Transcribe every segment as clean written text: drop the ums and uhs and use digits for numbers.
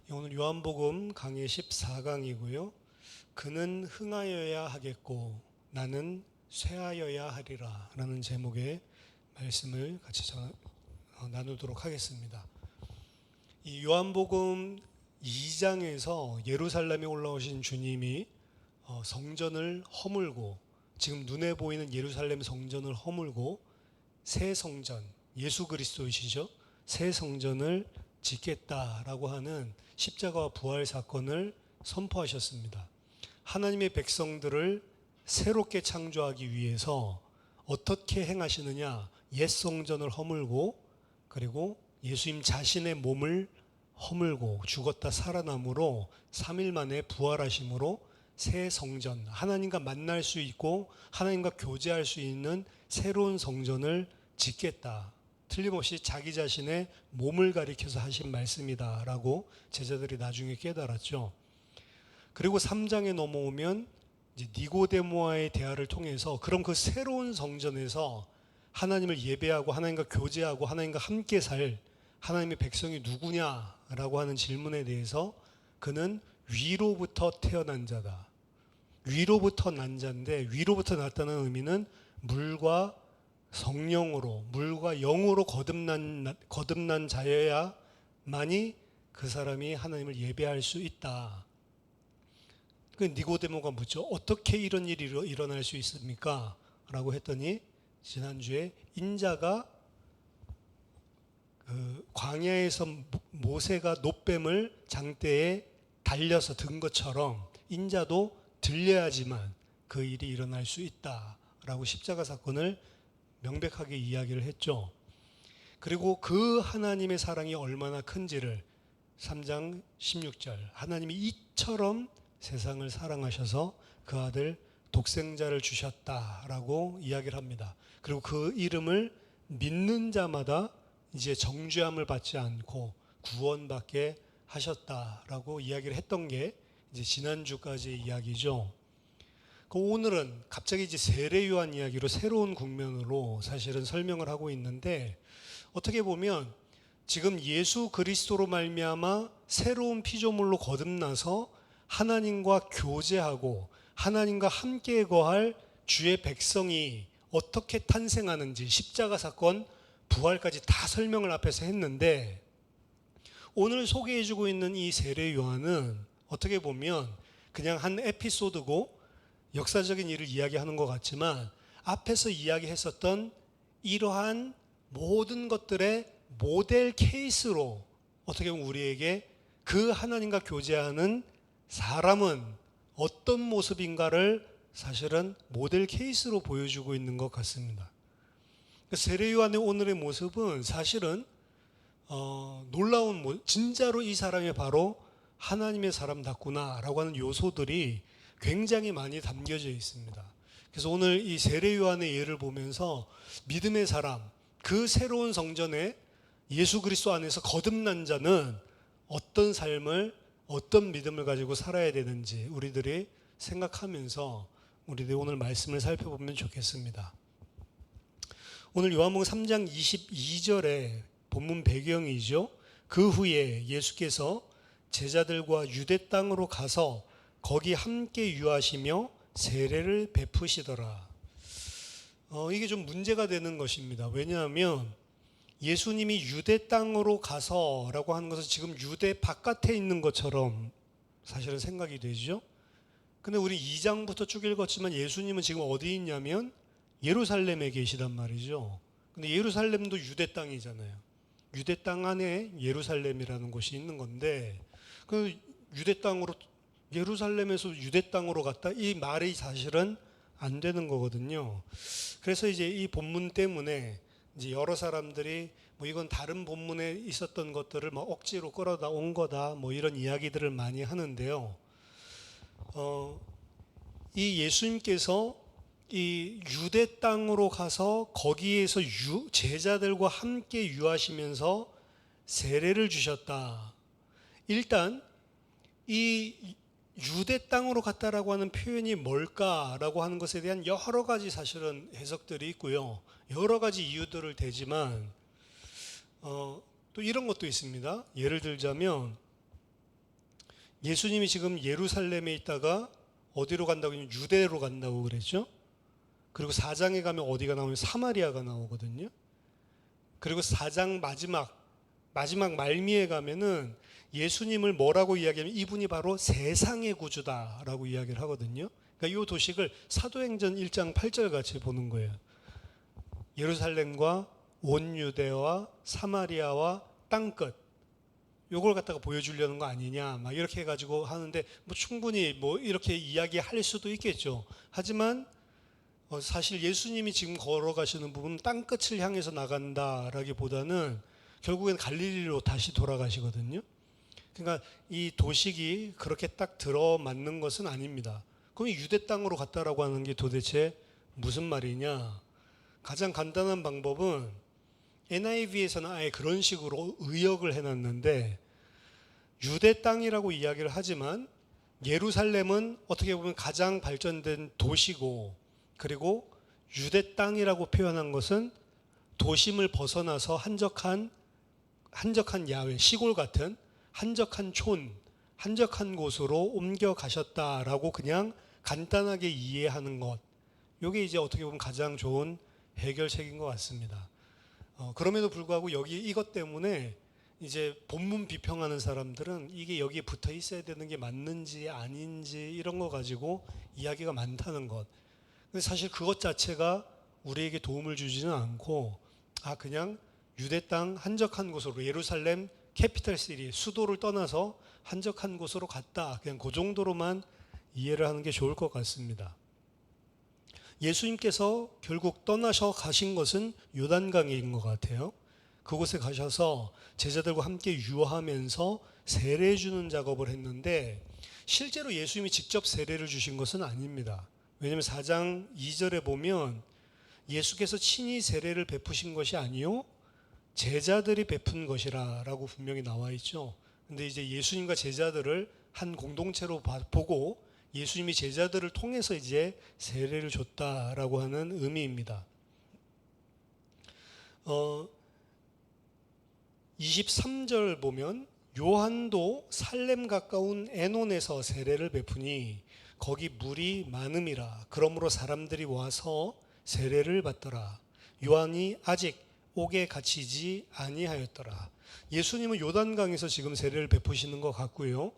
오늘 요한복음 강해 14강이고요. 그는 흥하여야 하겠고 나는 쇠하여야 하리라 라는 제목의 말씀을 같이 나누도록 하겠습니다. 이 요한복음 2장에서 예루살렘에 올라오신 주님이 성전을 허물고, 지금 눈에 보이는 예루살렘 성전을 허물고 새 성전, 예수 그리스도이시죠, 새 성전을 짓겠다라고 하는 십자가와 부활 사건을 선포하셨습니다. 하나님의 백성들을 새롭게 창조하기 위해서 어떻게 행하시느냐? 옛 성전을 허물고, 그리고 예수님 자신의 몸을 허물고 죽었다 살아남으로 3일 만에 부활하심으로 새 성전, 하나님과 만날 수 있고 하나님과 교제할 수 있는 새로운 성전을 짓겠다. 틀림없이 자기 자신의 몸을 가리켜서 하신 말씀이다라고 제자들이 나중에 깨달았죠. 그리고 3장에 넘어오면 이제 니고데모와의 대화를 통해서 그럼 그 새로운 성전에서 하나님을 예배하고 하나님과 교제하고 하나님과 함께 살 하나님의 백성이 누구냐라고 하는 질문에 대해서 그는 위로부터 태어난 자다. 위로부터 난 자인데, 위로부터 났다는 의미는 물과 성령으로, 물과 영으로 거듭난 자여야만이 그 사람이 하나님을 예배할 수 있다. 그 니고데모가 묻죠. 어떻게 이런 일이 일어날 수 있습니까? 라고 했더니 지난주에 인자가 광야에서 모세가 놋뱀을 장대에 달려서 든 것처럼 인자도 들려야지만 그 일이 일어날 수 있다라고 십자가 사건을 명백하게 이야기를 했죠. 그리고 그 하나님의 사랑이 얼마나 큰지를 3장 16절, 하나님이 이처럼 세상을 사랑하셔서 그 아들 독생자를 주셨다라고 이야기를 합니다. 그리고 그 이름을 믿는 자마다 이제 정죄함을 받지 않고 구원받게 하셨다라고 이야기를 했던 게 이제 지난주까지의 이야기죠. 오늘은 갑자기 이제 세례 요한 이야기로 새로운 국면으로 사실은 설명을 하고 있는데, 어떻게 보면 지금 예수 그리스도로 말미암아 새로운 피조물로 거듭나서 하나님과 교제하고 하나님과 함께 거할 주의 백성이 어떻게 탄생하는지 십자가 사건, 부활까지 다 설명을 앞에서 했는데, 오늘 소개해주고 있는 이 세례 요한은 어떻게 보면 그냥 한 에피소드고 역사적인 일을 이야기하는 것 같지만 앞에서 이야기했었던 이러한 모든 것들의 모델 케이스로 어떻게 보면 우리에게 그 하나님과 교제하는 사람은 어떤 모습인가를 사실은 모델 케이스로 보여주고 있는 것 같습니다. 세례 요한의 오늘의 모습은 사실은 놀라운, 진짜로 이 사람이 바로 하나님의 사람답구나라고 하는 요소들이 굉장히 많이 담겨져 있습니다. 그래서 오늘 이 세례 요한의 예를 보면서 믿음의 사람, 그 새로운 성전에 예수 그리스도 안에서 거듭난 자는 어떤 삶을, 어떤 믿음을 가지고 살아야 되는지 우리들이 생각하면서 우리들이 오늘 말씀을 살펴보면 좋겠습니다. 오늘 요한복음 3장 22절에 본문 배경이죠. 그 후에 예수께서 제자들과 유대 땅으로 가서 거기 함께 유하시며 세례를 베푸시더라. 이게 좀 문제가 되는 것입니다. 왜냐하면 예수님이 유대 땅으로 가서라고 하는 것은 지금 유대 바깥에 있는 것처럼 사실은 생각이 되죠. 근데 우리 2장부터 쭉 읽었지만 예수님은 지금 어디 있냐면 예루살렘에 계시단 말이죠. 근데 예루살렘도 유대 땅이잖아요. 유대 땅 안에 예루살렘이라는 곳이 있는 건데, 그 유대 땅으로, 예루살렘에서 유대 땅으로 갔다, 이 말이 사실은 안 되는 거거든요. 그래서 이제 이 본문 때문에 이제 여러 사람들이 이건 다른 본문에 있었던 것들을 억지로 끌어다 온 거다, 이런 이야기들을 많이 하는데요. 이 예수님께서 이 유대 땅으로 가서 거기에서 제자들과 함께 유하시면서 세례를 주셨다. 일단 이 유대 땅으로 갔다라고 하는 표현이 뭘까라고 하는 것에 대한 여러 가지 사실은 해석들이 있고요. 여러 가지 이유들을 대지만 또 이런 것도 있습니다. 예를 들자면 예수님이 지금 예루살렘에 있다가 어디로 간다고 하면 유대로 간다고 그랬죠. 그리고 4장에 가면 어디가 나오면 사마리아가 나오거든요. 그리고 4장 마지막 말미에 가면은 예수님을 뭐라고 이야기하면 이분이 바로 세상의 구주다라고 이야기를 하거든요. 그러니까 이 도식을 사도행전 1장 8절 같이 보는 거예요. 예루살렘과 온 유대와 사마리아와 땅끝, 요걸 갖다가 보여주려는 거 아니냐 막 이렇게 해가지고 하는데 뭐 충분히 뭐 이렇게 이야기할 수도 있겠죠. 하지만 사실 예수님이 지금 걸어가시는 부분은 땅끝을 향해서 나간다라기보다는 결국엔 갈릴리로 다시 돌아가시거든요. 그러니까 이 도식이 그렇게 딱 들어맞는 것은 아닙니다. 그럼 유대 땅으로 갔다라고 하는 게 도대체 무슨 말이냐? 가장 간단한 방법은 NIV에서는 아예 그런 식으로 의역을 해놨는데, 유대 땅이라고 이야기를 하지만 예루살렘은 어떻게 보면 가장 발전된 도시고, 그리고 유대 땅이라고 표현한 것은 도심을 벗어나서 한적한 야외, 시골 같은 한적한 촌, 한적한 곳으로 옮겨 가셨다라고 그냥 간단하게 이해하는 것, 이게 이제 어떻게 보면 가장 좋은 해결책인 것 같습니다. 그럼에도 불구하고 여기 이것 때문에 이제 본문 비평하는 사람들은 이게 여기에 붙어 있어야 되는 게 맞는지 아닌지 이런 거 가지고 이야기가 많다는 것. 근데 사실 그것 자체가 우리에게 도움을 주지는 않고, 그냥 유대 땅 한적한 곳으로, 예루살렘 캐피털 시티, 수도를 떠나서 한적한 곳으로 갔다, 그냥 그 정도로만 이해를 하는 게 좋을 것 같습니다. 예수님께서 결국 떠나셔 가신 것은 요단강인 것 같아요. 그곳에 가셔서 제자들과 함께 유하면서 세례 주는 작업을 했는데, 실제로 예수님이 직접 세례를 주신 것은 아닙니다. 왜냐하면 4장 2절에 보면 예수께서 친히 세례를 베푸신 것이 아니요 제자들이 베푼 것이라 라고 분명히 나와 있죠. 근데 이제 예수님과 제자들을 한 공동체로 보고 예수님이 제자들을 통해서 이제 세례를 줬다라고 하는 의미입니다. 23절 보면 요한도 살렘 가까운 에논에서 세례를 베푸니 거기 물이 많음이라. 그러므로 사람들이 와서 세례를 받더라. 요한이 아직 옥에 갇히지 아니하였더라. 예수님은 요단강에서 지금 세례를 베푸시는 것 같고요.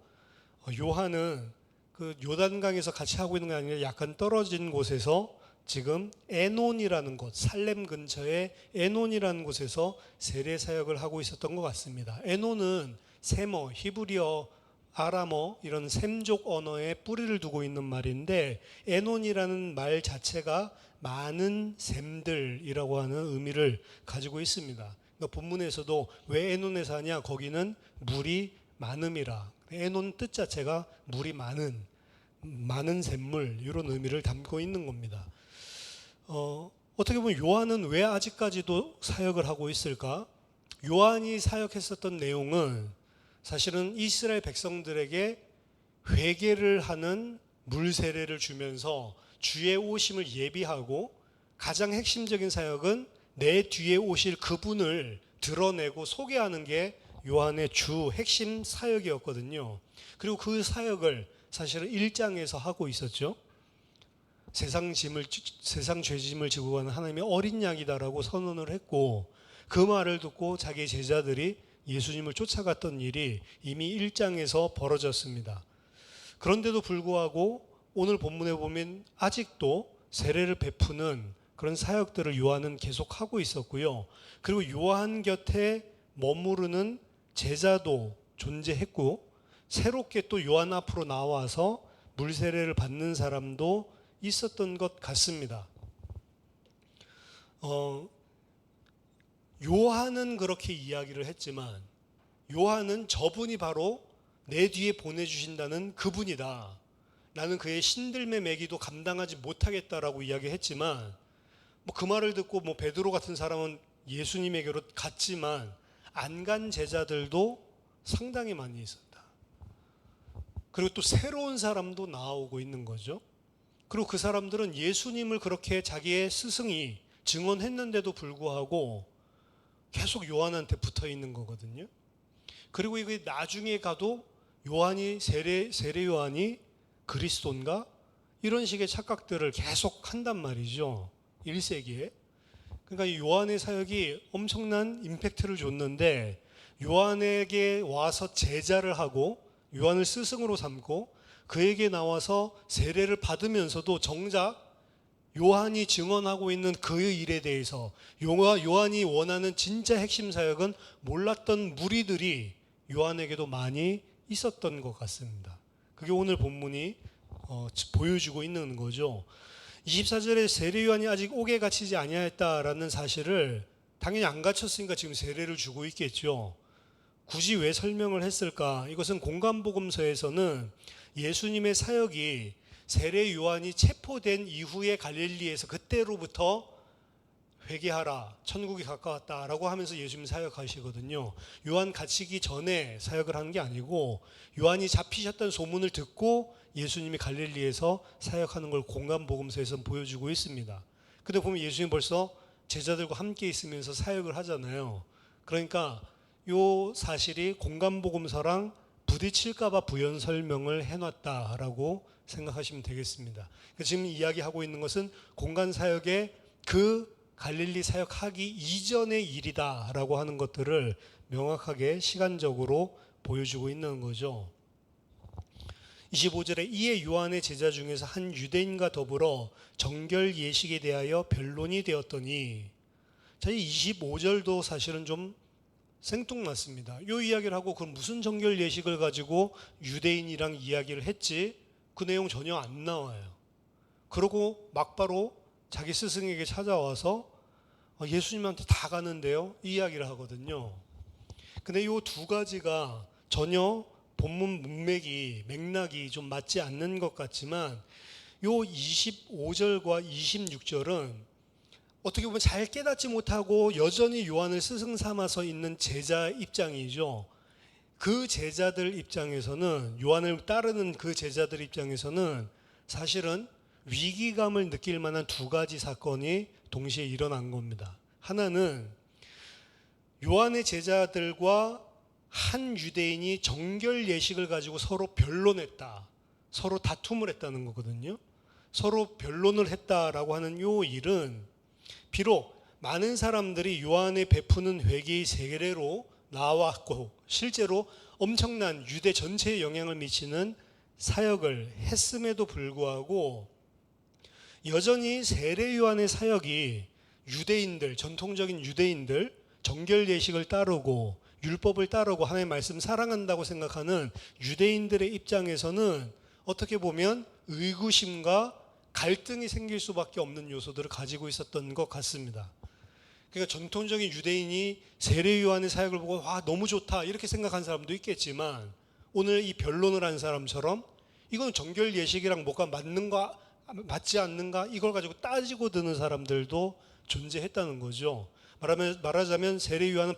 요한은 그 요단강에서 같이 하고 있는 게 아니라 약간 떨어진 곳에서 지금 에논이라는 곳, 살렘 근처에 에논이라는 곳에서 세례 사역을 하고 있었던 것 같습니다. 에논은 세머, 히브리어, 아람어 이런 셈족 언어에 뿌리를 두고 있는 말인데, 에논이라는 말 자체가 많은 샘들이라고 하는 의미를 가지고 있습니다. 그러니까 본문에서도 왜 에논에서 하냐, 거기는 물이 많음이라. 에논 뜻 자체가 물이 많은 샘물, 이런 의미를 담고 있는 겁니다. 어떻게 보면 요한은 왜 아직까지도 사역을 하고 있을까? 요한이 사역했었던 내용은 사실은 이스라엘 백성들에게 회개를 하는 물 세례를 주면서 주의 오심을 예비하고, 가장 핵심적인 사역은 내 뒤에 오실 그분을 드러내고 소개하는 게 요한의 주 핵심 사역이었거든요. 그리고 그 사역을 사실은 1장에서 하고 있었죠. 세상 죄짐을 지고 가는 하나님의 어린 양이다라고 선언을 했고, 그 말을 듣고 자기 제자들이 예수님을 쫓아갔던 일이 이미 1장에서 벌어졌습니다. 그런데도 불구하고 오늘 본문에 보면 아직도 세례를 베푸는 그런 사역들을 요한은 계속하고 있었고요. 그리고 요한 곁에 머무르는 제자도 존재했고, 새롭게 또 요한 앞으로 나와서 물 세례를 받는 사람도 있었던 것 같습니다. 요한은 그렇게 이야기를 했지만, 요한은 저분이 바로 내 뒤에 보내주신다는 그분이다, 나는 그의 신들매 매기도 감당하지 못하겠다라고 이야기했지만, 그 말을 듣고 베드로 같은 사람은 예수님에게로 갔지만 안 간 제자들도 상당히 많이 있었다. 그리고 또 새로운 사람도 나오고 있는 거죠. 그리고 그 사람들은 예수님을 그렇게 자기의 스승이 증언했는데도 불구하고 계속 요한한테 붙어 있는 거거든요. 그리고 이게 나중에 가도 세례 요한이 그리스도인가? 이런 식의 착각들을 계속 한단 말이죠. 1세기에. 그러니까 이 요한의 사역이 엄청난 임팩트를 줬는데, 요한에게 와서 제자를 하고 요한을 스승으로 삼고 그에게 나와서 세례를 받으면서도 정작 요한이 증언하고 있는 그 일에 대해서 요한이 원하는 진짜 핵심 사역은 몰랐던 무리들이 요한에게도 많이 있었던 것 같습니다. 그게 오늘 본문이 보여주고 있는 거죠. 24절에 세례 요한이 아직 옥에 갇히지 아니하였다라는 사실을 당연히 안 갇혔으니까 지금 세례를 주고 있겠죠. 굳이 왜 설명을 했을까? 이것은 공간복음서에서는 예수님의 사역이 세례 요한이 체포된 이후에 갈릴리에서 그때로부터 회개하라, 천국이 가까웠다라고 하면서 예수님 사역하시거든요. 요한 갇히기 전에 사역을 하는 게 아니고 요한이 잡히셨다는 소문을 듣고 예수님이 갈릴리에서 사역하는 걸 공간복음서에서는 보여주고 있습니다. 근데 보면 예수님 벌써 제자들과 함께 있으면서 사역을 하잖아요. 그러니까 요 사실이 공간복음서랑 부딪힐까봐 부연 설명을 해놨다라고 생각하시면 되겠습니다. 지금 이야기하고 있는 것은 공간 사역의 그 갈릴리 사역하기 이전의 일이다라고 하는 것들을 명확하게 시간적으로 보여주고 있는 거죠. 25절에 이에 요한의 제자 중에서 한 유대인과 더불어 정결 예식에 대하여 변론이 되었더니, 자, 이 25절도 사실은 좀 생뚱맞습니다. 이 이야기를 하고 그럼 무슨 정결 예식을 가지고 유대인이랑 이야기를 했지? 그 내용 전혀 안 나와요. 그러고 막바로 자기 스승에게 찾아와서 예수님한테 다 가는데요, 이 이야기를 하거든요. 근데 이 두 가지가 전혀 본문 맥락이 좀 맞지 않는 것 같지만, 요 25절과 26절은 어떻게 보면 잘 깨닫지 못하고 여전히 요한을 스승 삼아서 있는 제자 입장이죠. 그 제자들 입장에서는, 요한을 따르는 그 제자들 입장에서는 사실은 위기감을 느낄 만한 두 가지 사건이 동시에 일어난 겁니다. 하나는 요한의 제자들과 한 유대인이 정결 예식을 가지고 서로 변론했다, 서로 다툼을 했다는 거거든요. 서로 변론을 했다라고 하는 요 일은 비록 많은 사람들이 요한의 베푸는 회개의 세례로 나왔고 실제로 엄청난 유대 전체에 영향을 미치는 사역을 했음에도 불구하고 여전히 세례 요한의 사역이 유대인들, 전통적인 유대인들, 정결 예식을 따르고 율법을 따르고 하나님의 말씀 사랑한다고 생각하는 유대인들의 입장에서는 어떻게 보면 의구심과 갈등이 생길 수밖에 없는 요소들을 가지고 있었던 것 같습니다. 그러니까 전통적인 유대인이 세례 요한의 사역을 보고 와, 너무 좋다 이렇게 생각한 사람도 있겠지만, 오늘 이 변론을 한 사람처럼 이건 정결 예식이랑 뭐가 맞는가 맞지 않는가 이걸 가지고 따지고 드는 사람들도 존재했다는 거죠. 말하자면 세례 요한은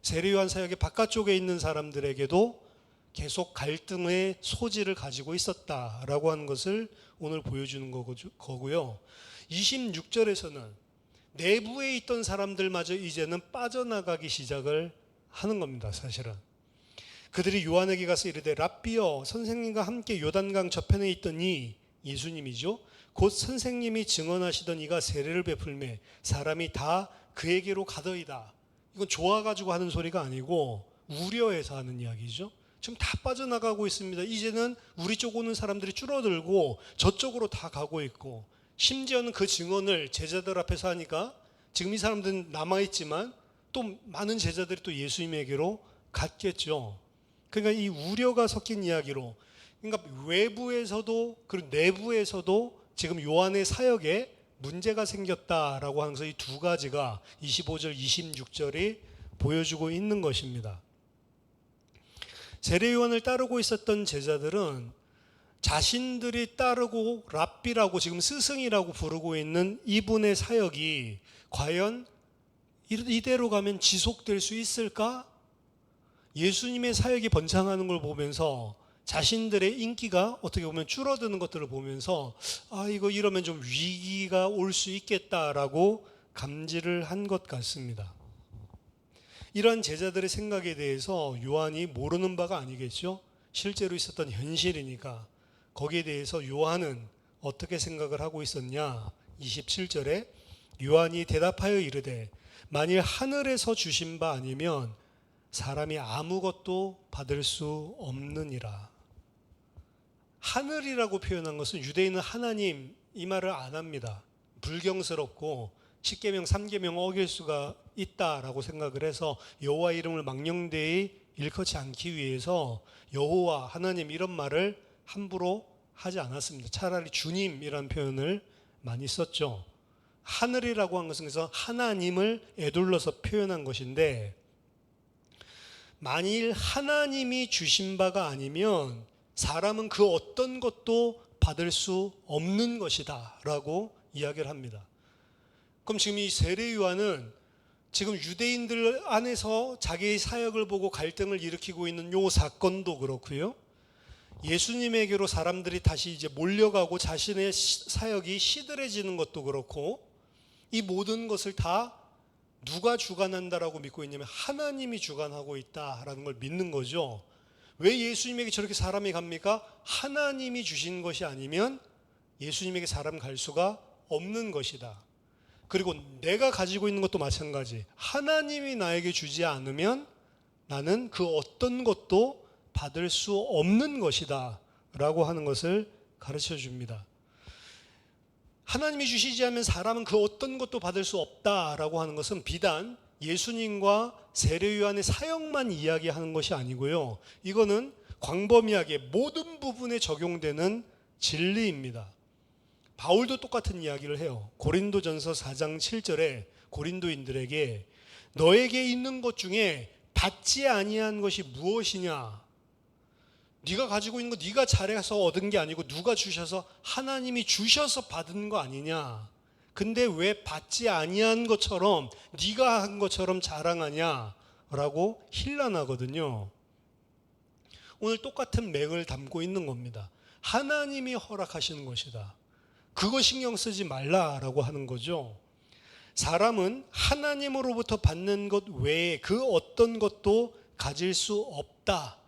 세례 요한 사역의 바깥쪽에 있는 사람들에게도 계속 갈등의 소지를 가지고 있었다라고 하는 것을 오늘 보여주는 거고요. 26절에서는 내부에 있던 사람들마저 이제는 빠져나가기 시작을 하는 겁니다. 사실은 그들이 요한에게 가서 이르되 랍비여, 선생님과 함께 요단강 저편에 있더니, 예수님이죠. 곧 선생님이 증언하시던 이가 세례를 베풀매 사람이 다 그에게로 가더이다. 이건 좋아가지고 하는 소리가 아니고 우려해서 하는 이야기죠. 지금 다 빠져나가고 있습니다. 이제는 우리 쪽 오는 사람들이 줄어들고 저쪽으로 다 가고 있고, 심지어는 그 증언을 제자들 앞에서 하니까 지금 이 사람들은 남아있지만 또 많은 제자들이 또 예수님에게로 갔겠죠. 그러니까 이 우려가 섞인 이야기로, 그러니까 외부에서도 그리고 내부에서도 지금 요한의 사역에 문제가 생겼다라고 하면서 이 두 가지가 25절, 26절이 보여주고 있는 것입니다. 세례 요한을 따르고 있었던 제자들은 자신들이 따르고 랍비라고 지금 스승이라고 부르고 있는 이분의 사역이 과연 이대로 가면 지속될 수 있을까? 예수님의 사역이 번창하는 걸 보면서 자신들의 인기가 어떻게 보면 줄어드는 것들을 보면서 이거 이러면 좀 위기가 올 수 있겠다라고 감지를 한 것 같습니다. 이러한 제자들의 생각에 대해서 요한이 모르는 바가 아니겠죠. 실제로 있었던 현실이니까 거기에 대해서 요한은 어떻게 생각을 하고 있었냐. 27절에 요한이 대답하여 이르되 만일 하늘에서 주신 바 아니면 사람이 아무것도 받을 수 없느니라. 하늘이라고 표현한 것은 유대인은 하나님 이 말을 안 합니다. 불경스럽고 10계명 3계명 어길 수가 있다라고 생각을 해서 여호와 이름을 망령되이 일컫지 않기 위해서 여호와 하나님 이런 말을 함부로 하지 않았습니다. 차라리 주님이라는 표현을 많이 썼죠. 하늘이라고 한 것은 그래서 하나님을 에둘러서 표현한 것인데, 만일 하나님이 주신 바가 아니면 사람은 그 어떤 것도 받을 수 없는 것이다 라고 이야기를 합니다. 그럼 지금 이 세례 요한은 지금 유대인들 안에서 자기의 사역을 보고 갈등을 일으키고 있는 요 사건도 그렇고요, 예수님에게로 사람들이 다시 이제 몰려가고 자신의 사역이 시들해지는 것도 그렇고, 이 모든 것을 다 누가 주관한다라고 믿고 있냐면 하나님이 주관하고 있다라는 걸 믿는 거죠. 왜 예수님에게 저렇게 사람이 갑니까? 하나님이 주신 것이 아니면 예수님에게 사람 갈 수가 없는 것이다. 그리고 내가 가지고 있는 것도 마찬가지. 하나님이 나에게 주지 않으면 나는 그 어떤 것도 받을 수 없는 것이다 라고 하는 것을 가르쳐 줍니다. 하나님이 주시지 않으면 사람은 그 어떤 것도 받을 수 없다라고 하는 것은 비단 예수님과 세례 요한의 사역만 이야기하는 것이 아니고요, 이거는 광범위하게 모든 부분에 적용되는 진리입니다. 바울도 똑같은 이야기를 해요. 고린도전서 4장 7절에 고린도인들에게 너에게 있는 것 중에 받지 아니한 것이 무엇이냐? 네가 가지고 있는 거 네가 잘해서 얻은 게 아니고 누가 주셔서 하나님이 주셔서 받은 거 아니냐? 근데 왜 받지 아니한 것처럼 네가 한 것처럼 자랑하냐? 라고 힐난하거든요. 오늘 똑같은 맥을 담고 있는 겁니다. 하나님이 허락하시는 것이다. 그거 신경 쓰지 말라라고 하는 거죠. 사람은 하나님으로부터 받는 것 외에 그 어떤 것도 가질 수 없다.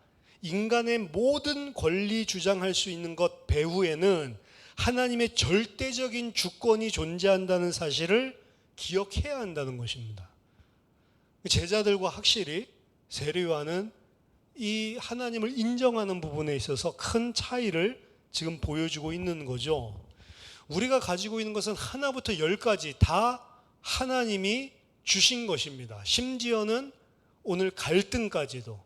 인간의 모든 권리 주장할 수 있는 것 배후에는 하나님의 절대적인 주권이 존재한다는 사실을 기억해야 한다는 것입니다. 제자들과 확실히 세례 요한은 이 하나님을 인정하는 부분에 있어서 큰 차이를 지금 보여주고 있는 거죠. 우리가 가지고 있는 것은 하나부터 열까지 다 하나님이 주신 것입니다. 심지어는 오늘 갈등까지도.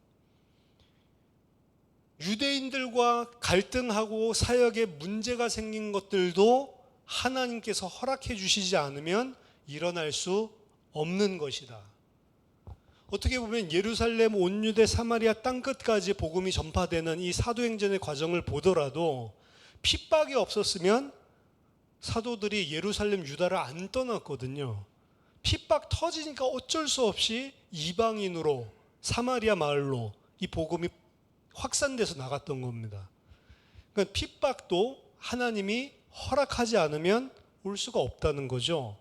유대인들과 갈등하고 사역에 문제가 생긴 것들도 하나님께서 허락해 주시지 않으면 일어날 수 없는 것이다. 어떻게 보면 예루살렘, 온 유대, 사마리아 땅끝까지 복음이 전파되는 이 사도행전의 과정을 보더라도 핍박이 없었으면 사도들이 예루살렘, 유다를 안 떠났거든요. 핍박 터지니까 어쩔 수 없이 이방인으로 사마리아 마을로 이 복음이 확산돼서 나갔던 겁니다. 그러니까 핍박도 하나님이 허락하지 않으면 올 수가 없다는 거죠.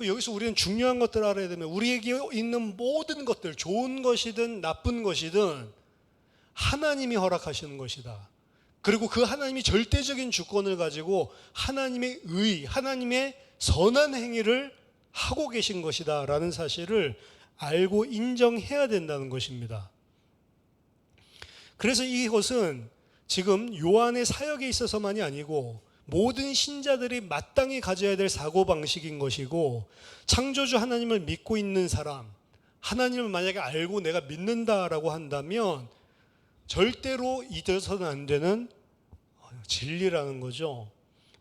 여기서 우리는 중요한 것들을 알아야 되면 우리에게 있는 모든 것들, 좋은 것이든 나쁜 것이든 하나님이 허락하시는 것이다. 그리고 그 하나님이 절대적인 주권을 가지고 하나님의 의, 하나님의 선한 행위를 하고 계신 것이다 라는 사실을 알고 인정해야 된다는 것입니다. 그래서 이것은 지금 요한의 사역에 있어서만이 아니고 모든 신자들이 마땅히 가져야 될 사고방식인 것이고, 창조주 하나님을 믿고 있는 사람, 하나님을 만약에 알고 내가 믿는다라고 한다면 절대로 잊어서는 안 되는 진리라는 거죠.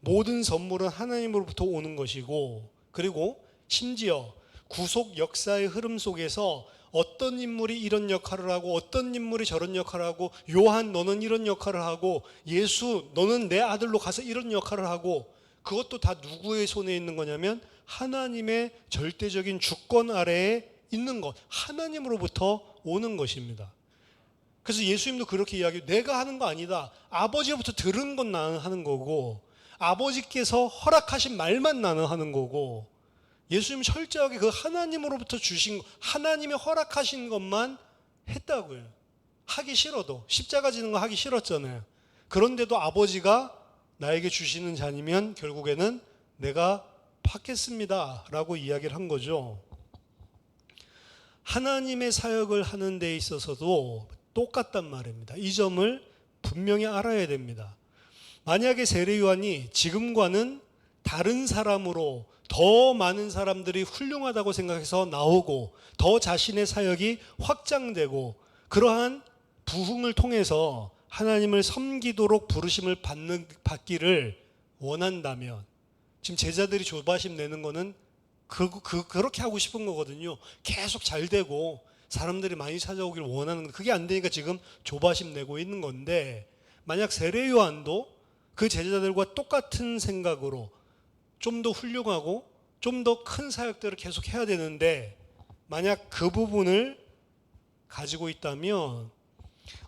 모든 선물은 하나님으로부터 오는 것이고, 그리고 심지어 구속 역사의 흐름 속에서 어떤 인물이 이런 역할을 하고 어떤 인물이 저런 역할을 하고, 요한 너는 이런 역할을 하고, 예수 너는 내 아들로 가서 이런 역할을 하고, 그것도 다 누구의 손에 있는 거냐면 하나님의 절대적인 주권 아래에 있는 것, 하나님으로부터 오는 것입니다. 그래서 예수님도 그렇게 이야기해요. 내가 하는 거 아니다. 아버지로부터 들은 건 나는 하는 거고, 아버지께서 허락하신 말만 나는 하는 거고, 예수님은 철저하게 그 하나님으로부터 주신, 하나님이 허락하신 것만 했다고요. 하기 싫어도, 십자가 지는 거 하기 싫었잖아요. 그런데도 아버지가 나에게 주시는 잔이면 결국에는 내가 받겠습니다 라고 이야기를 한 거죠. 하나님의 사역을 하는 데 있어서도 똑같단 말입니다. 이 점을 분명히 알아야 됩니다. 만약에 세례 요한이 지금과는 다른 사람으로 더 많은 사람들이 훌륭하다고 생각해서 나오고 더 자신의 사역이 확장되고 그러한 부흥을 통해서 하나님을 섬기도록 부르심을 받기를 원한다면, 지금 제자들이 조바심 내는 거는 그렇게 하고 싶은 거거든요. 계속 잘 되고 사람들이 많이 찾아오길 원하는 건데 그게 안 되니까 지금 조바심 내고 있는 건데, 만약 세례 요한도 그 제자들과 똑같은 생각으로 좀 더 훌륭하고 좀 더 큰 사역들을 계속 해야 되는데 만약 그 부분을 가지고 있다면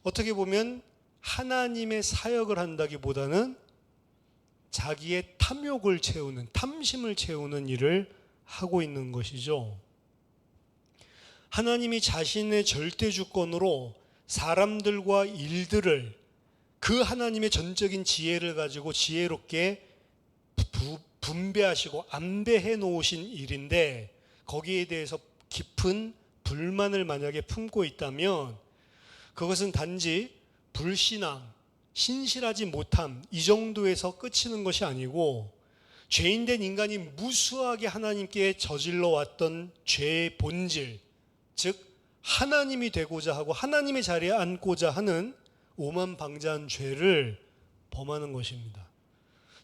어떻게 보면 하나님의 사역을 한다기보다는 자기의 탐욕을 채우는, 탐심을 채우는 일을 하고 있는 것이죠. 하나님이 자신의 절대 주권으로 사람들과 일들을 그 하나님의 전적인 지혜를 가지고 지혜롭게 분배하시고 안배해 놓으신 일인데 거기에 대해서 깊은 불만을 만약에 품고 있다면 그것은 단지 불신앙, 신실하지 못함 이 정도에서 끝이는 것이 아니고 죄인된 인간이 무수하게 하나님께 저질러 왔던 죄의 본질, 즉 하나님이 되고자 하고 하나님의 자리에 앉고자 하는 오만방자한 죄를 범하는 것입니다.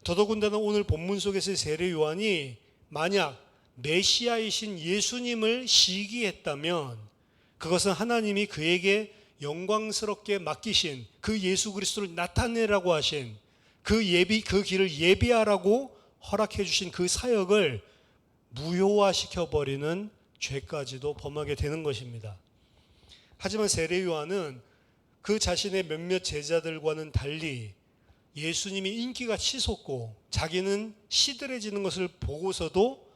더더군다나 오늘 본문 속에서의 세례 요한이 만약 메시아이신 예수님을 시기했다면 그것은 하나님이 그에게 영광스럽게 맡기신 그 예수 그리스도를 나타내라고 하신 그 길을 예비하라고 허락해 주신 그 사역을 무효화시켜버리는 죄까지도 범하게 되는 것입니다. 하지만 세례 요한은 그 자신의 몇몇 제자들과는 달리 예수님이 인기가 치솟고 자기는 시들해지는 것을 보고서도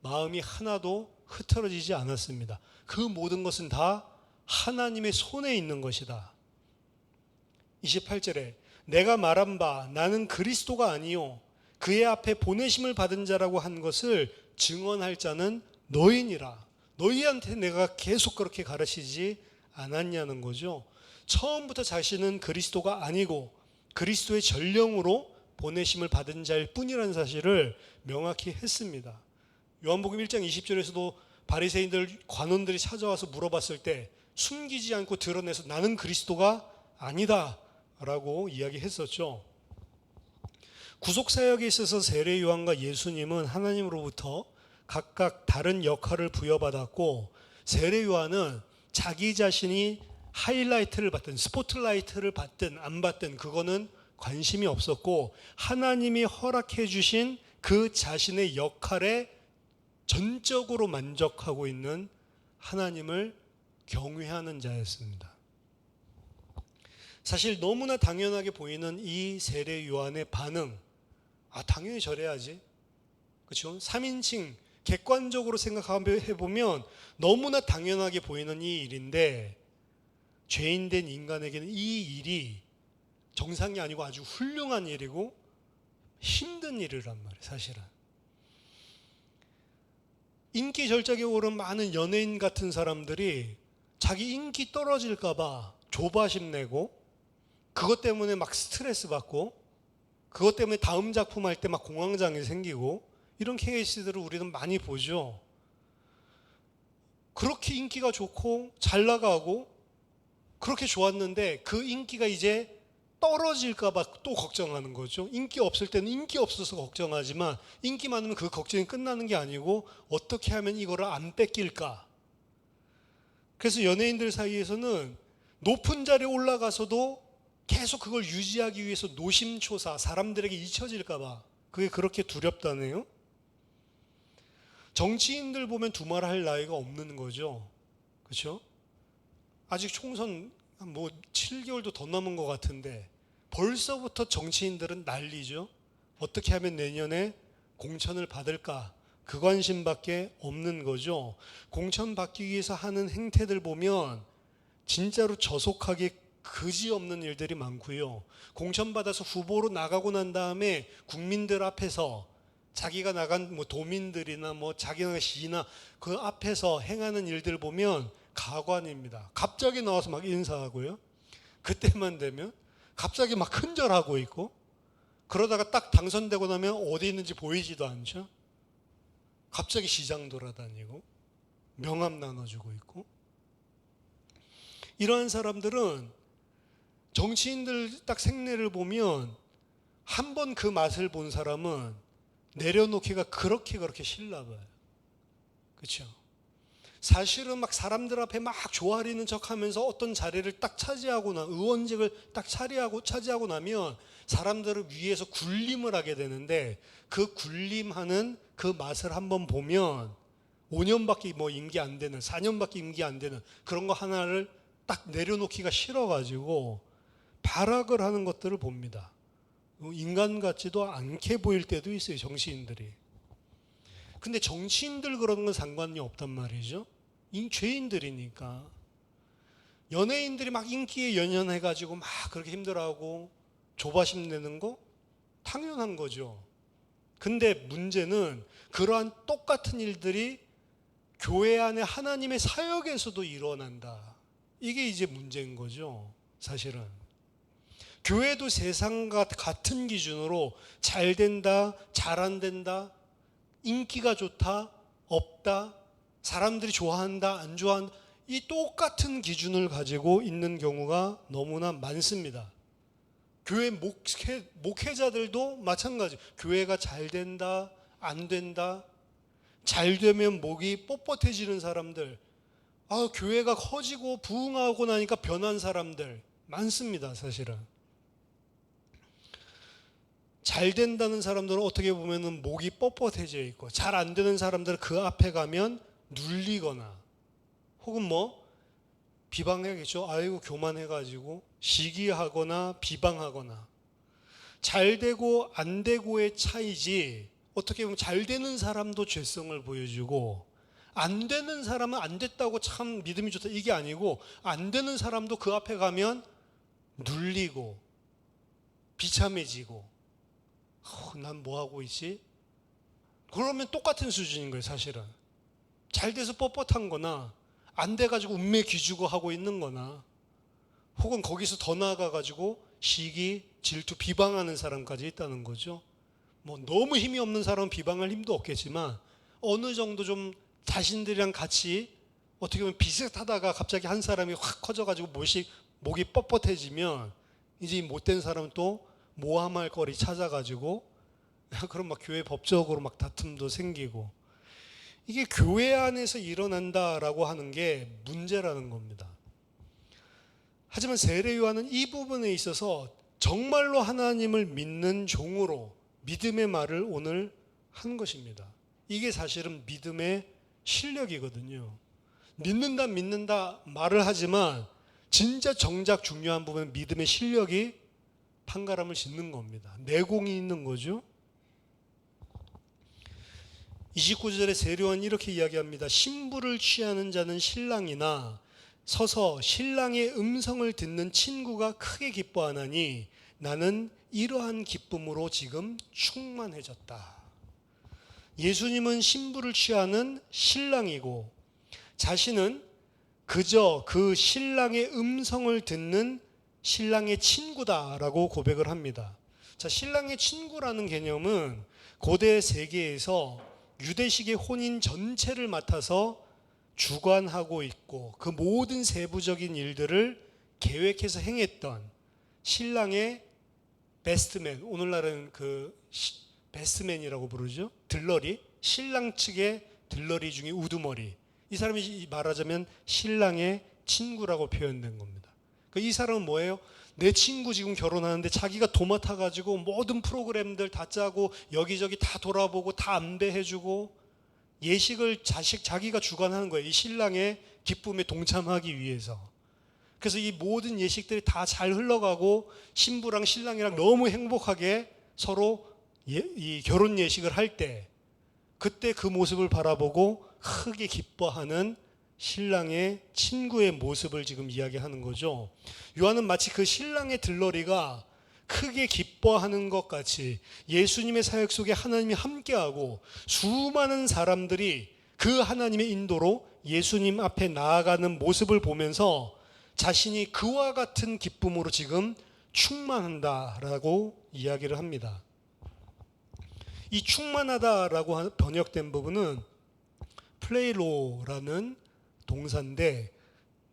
마음이 하나도 흐트러지지 않았습니다. 그 모든 것은 다 하나님의 손에 있는 것이다. 28절에 내가 말한 바 나는 그리스도가 아니요 그의 앞에 보내심을 받은 자라고 한 것을 증언할 자는 너희니라. 너희한테 내가 계속 그렇게 가르치지 않았냐는 거죠. 처음부터 자신은 그리스도가 아니고 그리스도의 전령으로 보내심을 받은 자일 뿐이라는 사실을 명확히 했습니다. 요한복음 1장 20절에서도 바리새인들 관원들이 찾아와서 물어봤을 때 숨기지 않고 드러내서 나는 그리스도가 아니다 라고 이야기했었죠. 구속사역에 있어서 세례 요한과 예수님은 하나님으로부터 각각 다른 역할을 부여받았고 세례 요한은 자기 자신이 하이라이트를 받든 스포트라이트를 받든 안 받든 그거는 관심이 없었고 하나님이 허락해 주신 그 자신의 역할에 전적으로 만족하고 있는 하나님을 경외하는 자였습니다. 사실 너무나 당연하게 보이는 이 세례 요한의 반응, 당연히 저래야지, 그렇죠? 3인칭 객관적으로 생각해보면 너무나 당연하게 보이는 이 일인데 죄인된 인간에게는 이 일이 정상이 아니고 아주 훌륭한 일이고 힘든 일이란 말이에요. 사실은 인기 절정에 오른 많은 연예인 같은 사람들이 자기 인기 떨어질까 봐 조바심 내고 그것 때문에 막 스트레스 받고 그것 때문에 다음 작품 할 때 막 공황장애 생기고 이런 케이스들을 우리는 많이 보죠. 그렇게 인기가 좋고 잘 나가고 그렇게 좋았는데 그 인기가 이제 떨어질까 봐 또 걱정하는 거죠. 인기 없을 때는 인기 없어서 걱정하지만 인기 많으면 그 걱정이 끝나는 게 아니고 어떻게 하면 이거를 안 뺏길까. 그래서 연예인들 사이에서는 높은 자리에 올라가서도 계속 그걸 유지하기 위해서 노심초사, 사람들에게 잊혀질까 봐 그게 그렇게 두렵다네요. 정치인들 보면 두말할 나이가 없는 거죠. 그렇죠? 아직 총선 7개월도 더 남은 것 같은데 벌써부터 정치인들은 난리죠. 어떻게 하면 내년에 공천을 받을까? 그 관심밖에 없는 거죠. 공천 받기 위해서 하는 행태들 보면 진짜로 저속하게 그지없는 일들이 많고요. 공천받아서 후보로 나가고 난 다음에 국민들 앞에서 자기가 나간 뭐 도민들이나 뭐 자기나 시나 그 앞에서 행하는 일들 보면 가관입니다. 갑자기 나와서 막 인사하고요. 그때만 되면 갑자기 막 큰절하고 있고, 그러다가 딱 당선되고 나면 어디 있는지 보이지도 않죠. 갑자기 시장 돌아다니고 명함 나눠주고 있고. 이러한 사람들은 정치인들 딱 생애를 보면 한 번 그 맛을 본 사람은 내려놓기가 그렇게 싫나 봐요. 그렇죠? 사실은 막 사람들 앞에 막 조아리는 척하면서 어떤 자리를 딱 차지하거나 의원직을 딱 차지하고 나면 사람들을 위해서 군림을 하게 되는데, 그 군림하는 그 맛을 한번 보면 5년밖에 뭐 임기 안 되는, 4년밖에 임기 안 되는 그런 거 하나를 딱 내려놓기가 싫어가지고 발악을 하는 것들을 봅니다. 인간 같지도 않게 보일 때도 있어요, 정치인들이. 근데 정치인들 그러는 건 상관이 없단 말이죠. 죄인들이니까. 연예인들이 막 인기에 연연해가지고 막 그렇게 힘들어하고 조바심 내는 거 당연한 거죠. 근데 문제는 그러한 똑같은 일들이 교회 안에 하나님의 사역에서도 일어난다. 이게 이제 문제인 거죠, 사실은. 교회도 세상과 같은 기준으로 잘 된다, 잘 안 된다, 인기가 좋다, 없다, 사람들이 좋아한다, 안 좋아한다, 이 똑같은 기준을 가지고 있는 경우가 너무나 많습니다. 교회 목회자들도 마찬가지. 교회가 잘 된다, 안 된다, 잘 되면 목이 뻣뻣해지는 사람들, 교회가 커지고 부흥하고 나니까 변한 사람들 많습니다, 사실은. 잘 된다는 사람들은 어떻게 보면 목이 뻣뻣해져 있고, 잘 안 되는 사람들은 그 앞에 가면 눌리거나 혹은 뭐 비방해야겠죠. 아이고 교만해가지고 시기하거나 비방하거나. 잘 되고 안 되고의 차이지, 어떻게 보면 잘 되는 사람도 죄성을 보여주고 안 되는 사람은 안 됐다고 참 믿음이 좋다 이게 아니고, 안 되는 사람도 그 앞에 가면 눌리고 비참해지고 난 뭐하고 있지? 그러면 똑같은 수준인 거예요, 사실은. 잘 돼서 뻣뻣한 거나 안 돼가지고 운매 기주고 하고 있는 거나, 혹은 거기서 더 나아가가지고 시기, 질투, 비방하는 사람까지 있다는 거죠. 뭐 너무 힘이 없는 사람은 비방할 힘도 없겠지만 어느 정도 좀 자신들이랑 같이 어떻게 보면 비슷하다가 갑자기 한 사람이 확 커져가지고 목이 뻣뻣해지면 이제 이 못된 사람은 또 모함할 거리 찾아가지고 그럼 막 교회 법적으로 막 다툼도 생기고, 이게 교회 안에서 일어난다라고 하는 게 문제라는 겁니다. 하지만 세례 요한은 이 부분에 있어서 정말로 하나님을 믿는 종으로 믿음의 말을 오늘 한 것입니다. 이게 사실은 믿음의 실력이거든요. 믿는다 말을 하지만 진짜 정작 중요한 부분은 믿음의 실력이 판가름을 짓는 겁니다. 내공이 있는 거죠. 29절에 세례 요한이 이렇게 이야기합니다. 신부를 취하는 자는 신랑이나 서서 신랑의 음성을 듣는 친구가 크게 기뻐하나니 나는 이러한 기쁨으로 지금 충만해졌다. 예수님은 신부를 취하는 신랑이고 자신은 그저 그 신랑의 음성을 듣는 신랑의 친구다라고 고백을 합니다. 자, 신랑의 친구라는 개념은 고대 세계에서 유대식의 혼인 전체를 맡아서 주관하고 있고 그 모든 세부적인 일들을 계획해서 행했던 신랑의 베스트맨, 오늘날은 그 베스트맨이라고 부르죠. 들러리, 신랑 측의 들러리 중에 우두머리. 이 사람이 말하자면 신랑의 친구라고 표현된 겁니다. 이 사람은 뭐예요? 내 친구 지금 결혼하는데 자기가 도맡아가지고 모든 프로그램들 다 짜고 여기저기 다 돌아보고 다 안배해주고 예식을 자기가 주관하는 거예요. 이 신랑의 기쁨에 동참하기 위해서. 그래서 이 모든 예식들이 다 잘 흘러가고 신부랑 신랑이랑 너무 행복하게 서로 이 결혼 예식을 할 때, 그때 그 모습을 바라보고 크게 기뻐하는 신랑의 친구의 모습을 지금 이야기하는 거죠. 요한은 마치 그 신랑의 들러리가 크게 기뻐하는 것 같이 예수님의 사역 속에 하나님이 함께하고 수많은 사람들이 그 하나님의 인도로 예수님 앞에 나아가는 모습을 보면서 자신이 그와 같은 기쁨으로 지금 충만한다라고 이야기를 합니다. 이 충만하다라고 번역된 부분은 플레이로라는 동사인데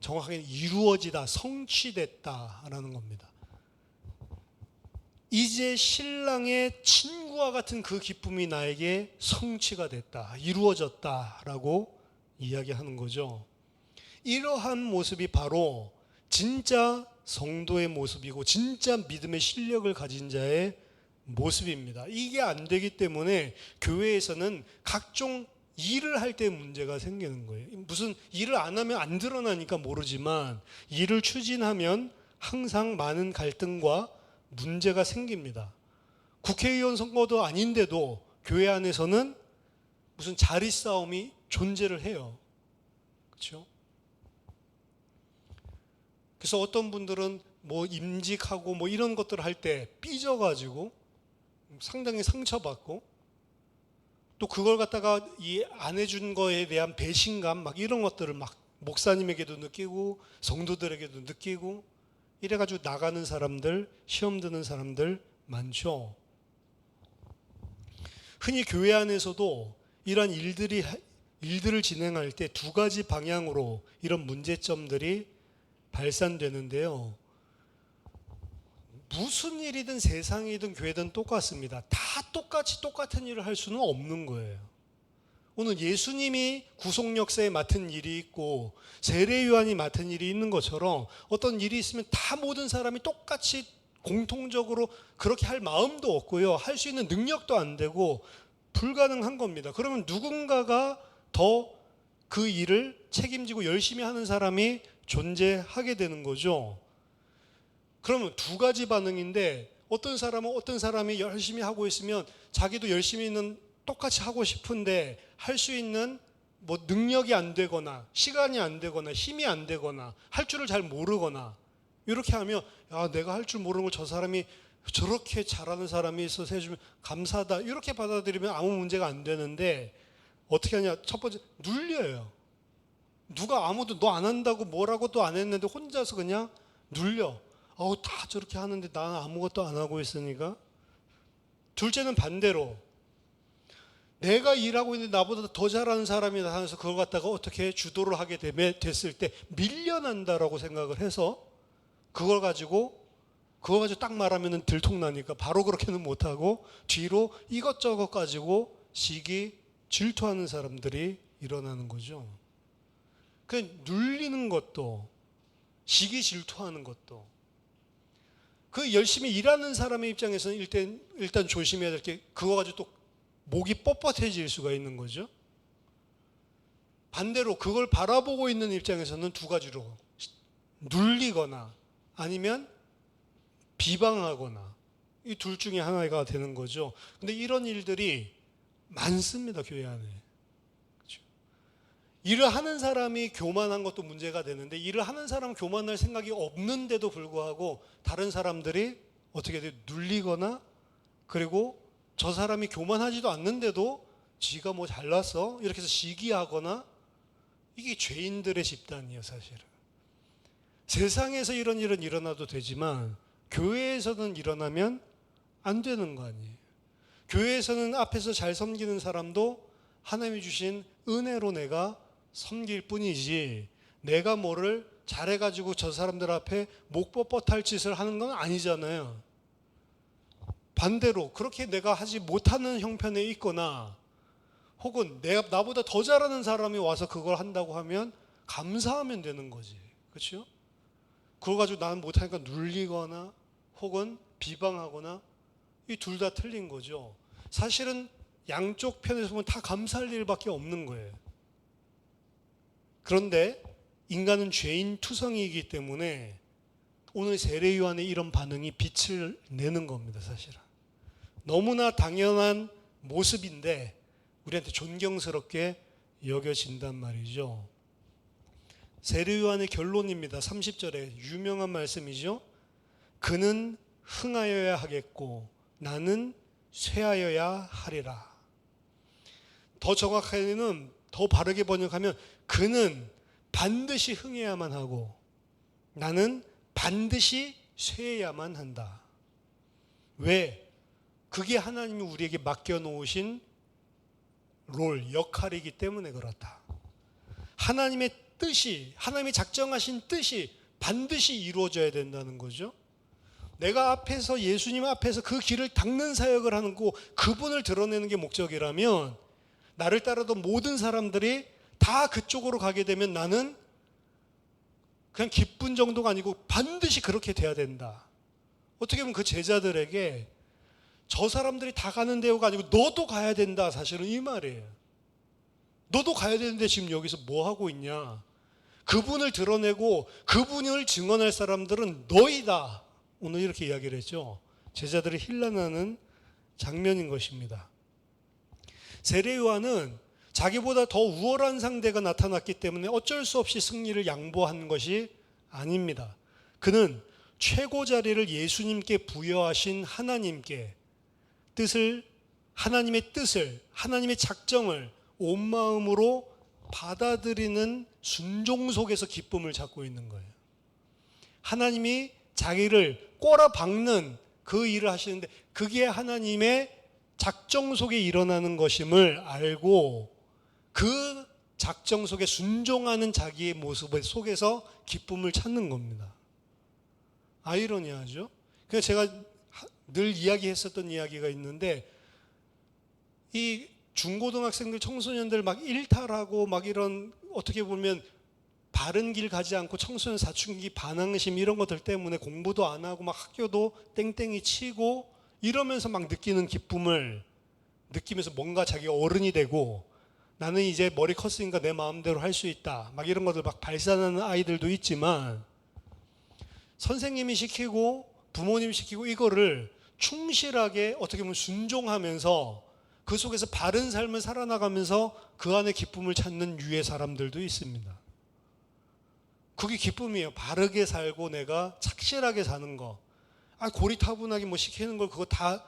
정확하게 이루어지다, 성취됐다라는 겁니다. 이제 신랑의 친구와 같은 그 기쁨이 나에게 성취가 됐다, 이루어졌다라고 이야기하는 거죠. 이러한 모습이 바로 진짜 성도의 모습이고 진짜 믿음의 실력을 가진 자의 모습입니다. 이게 안 되기 때문에 교회에서는 각종 일을 할 때 문제가 생기는 거예요. 무슨 일을 안 하면 안 드러나니까 모르지만 일을 추진하면 항상 많은 갈등과 문제가 생깁니다. 국회의원 선거도 아닌데도 교회 안에서는 무슨 자리 싸움이 존재를 해요. 그렇죠? 그래서 어떤 분들은 뭐 임직하고 뭐 이런 것들을 할 때 삐져가지고 상당히 상처받고 또 그걸 갖다가 이 안 해준 거에 대한 배신감 막 이런 것들을 막 목사님에게도 느끼고 성도들에게도 느끼고 이래가지고 나가는 사람들, 시험 드는 사람들 많죠. 흔히 교회 안에서도 이런 일들을 진행할 때 두 가지 방향으로 이런 문제점들이 발산되는데요. 무슨 일이든 세상이든 교회든 똑같습니다. 다 똑같은 일을 할 수는 없는 거예요. 오늘 예수님이 구속 역사에 맡은 일이 있고 세례 요한이 맡은 일이 있는 것처럼 어떤 일이 있으면 다 모든 사람이 똑같이 공통적으로 그렇게 할 마음도 없고요. 할 수 있는 능력도 안 되고 불가능한 겁니다. 그러면 누군가가 더 그 일을 책임지고 열심히 하는 사람이 존재하게 되는 거죠. 그러면 두 가지 반응인데 어떤 사람이 열심히 하고 있으면 자기도 열심히는 똑같이 하고 싶은데 할 수 있는 뭐 능력이 안 되거나 시간이 안 되거나 힘이 안 되거나 할 줄을 잘 모르거나 이렇게 하면 야, 내가 할 줄 모르는 걸 저 사람이 저렇게 잘하는 사람이 있어서 해주면 감사하다 이렇게 받아들이면 아무 문제가 안 되는데 어떻게 하냐. 첫 번째 눌려요. 누가 아무도 너 안 한다고 뭐라고도 안 했는데 혼자서 그냥 눌려. 다 저렇게 하는데 나는 아무것도 안 하고 있으니까. 둘째는 반대로 내가 일하고 있는데 나보다 더 잘하는 사람이 나타나서 그걸 갖다가 어떻게 주도를 하게 됐을 때 밀려난다라고 생각을 해서 그걸 가지고 딱 말하면 들통나니까 바로 그렇게는 못하고 뒤로 이것저것 가지고 시기 질투하는 사람들이 일어나는 거죠. 그 눌리는 것도 시기 질투하는 것도 그 열심히 일하는 사람의 입장에서는 일단 조심해야 될 게 그거 가지고 또 목이 뻣뻣해질 수가 있는 거죠. 반대로 그걸 바라보고 있는 입장에서는 두 가지로 눌리거나 아니면 비방하거나 이 둘 중에 하나가 되는 거죠. 근데 이런 일들이 많습니다, 교회 안에. 그렇죠? 일을 하는 사람이 교만한 것도 문제가 되는데 일을 하는 사람은 교만할 생각이 없는데도 불구하고 다른 사람들이 어떻게 돼 눌리거나 그리고 저 사람이 교만하지도 않는데도 지가 뭐 잘났어 이렇게 해서 시기하거나 이게 죄인들의 집단이에요, 사실은. 세상에서 이런 일은 일어나도 되지만 교회에서는 일어나면 안 되는 거 아니에요. 교회에서는 앞에서 잘 섬기는 사람도 하나님이 주신 은혜로 내가 섬길 뿐이지 내가 뭐를 잘해가지고 저 사람들 앞에 목 뻣뻣할 짓을 하는 건 아니잖아요. 반대로 그렇게 내가 하지 못하는 형편에 있거나 혹은 나보다 더 잘하는 사람이 와서 그걸 한다고 하면 감사하면 되는 거지. 그렇죠? 그걸 가지고 나는 못하니까 눌리거나 혹은 비방하거나 이 둘 다 틀린 거죠. 사실은 양쪽 편에서 보면 다 감사할 일밖에 없는 거예요. 그런데 인간은 죄인 투성이이기 때문에 오늘 세례 요한의 이런 반응이 빛을 내는 겁니다, 사실은. 너무나 당연한 모습인데 우리한테 존경스럽게 여겨진단 말이죠. 세례요한의 결론입니다. 30절에 유명한 말씀이죠. 그는 흥하여야 하겠고 나는 쇠하여야 하리라. 더 정확하게는, 더 바르게 번역하면 그는 반드시 흥해야만 하고 나는 반드시 쇠해야만 한다. 왜? 그게 하나님이 우리에게 맡겨놓으신 역할이기 때문에 그렇다. 하나님의 뜻이, 하나님이 작정하신 뜻이 반드시 이루어져야 된다는 거죠. 내가 앞에서, 예수님 앞에서 그 길을 닦는 사역을 하는 거, 그분을 드러내는 게 목적이라면 나를 따르던 모든 사람들이 다 그쪽으로 가게 되면 나는 그냥 기쁜 정도가 아니고 반드시 그렇게 돼야 된다. 어떻게 보면 그 제자들에게 저 사람들이 다 가는 데가 아니고 너도 가야 된다, 사실은 이 말이에요. 너도 가야 되는데 지금 여기서 뭐 하고 있냐. 그분을 드러내고 그분을 증언할 사람들은 너희다. 오늘 이렇게 이야기를 했죠. 제자들이 힐난하는 장면인 것입니다. 세례 요한은 자기보다 더 우월한 상대가 나타났기 때문에 어쩔 수 없이 승리를 양보한 것이 아닙니다. 그는 최고 자리를 예수님께 부여하신 하나님께 하나님의 뜻을, 하나님의 작정을 온 마음으로 받아들이는 순종 속에서 기쁨을 찾고 있는 거예요. 하나님이 자기를 꼬라박는 그 일을 하시는데 그게 하나님의 작정 속에 일어나는 것임을 알고 그 작정 속에 순종하는 자기의 모습 속에서 기쁨을 찾는 겁니다. 아이러니하죠? 그래서 제가 늘 이야기했었던 이야기가 있는데, 이 중고등학생들, 청소년들 막 일탈하고 막 이런, 어떻게 보면 바른 길 가지 않고 청소년 사춘기 반항심 이런 것들 때문에 공부도 안 하고 막 학교도 땡땡이 치고 이러면서 막 느끼는 기쁨을 느끼면서 뭔가 자기가 어른이 되고 나는 이제 머리 컸으니까 내 마음대로 할 수 있다, 막 이런 것들 막 발산하는 아이들도 있지만, 선생님이 시키고 부모님이 시키고 이거를 충실하게 어떻게 보면 순종하면서 그 속에서 바른 삶을 살아나가면서 그 안에 기쁨을 찾는 유의 사람들도 있습니다. 그게 기쁨이에요. 바르게 살고 내가 착실하게 사는 거. 고리타분하게 뭐 시키는 걸 그거 다,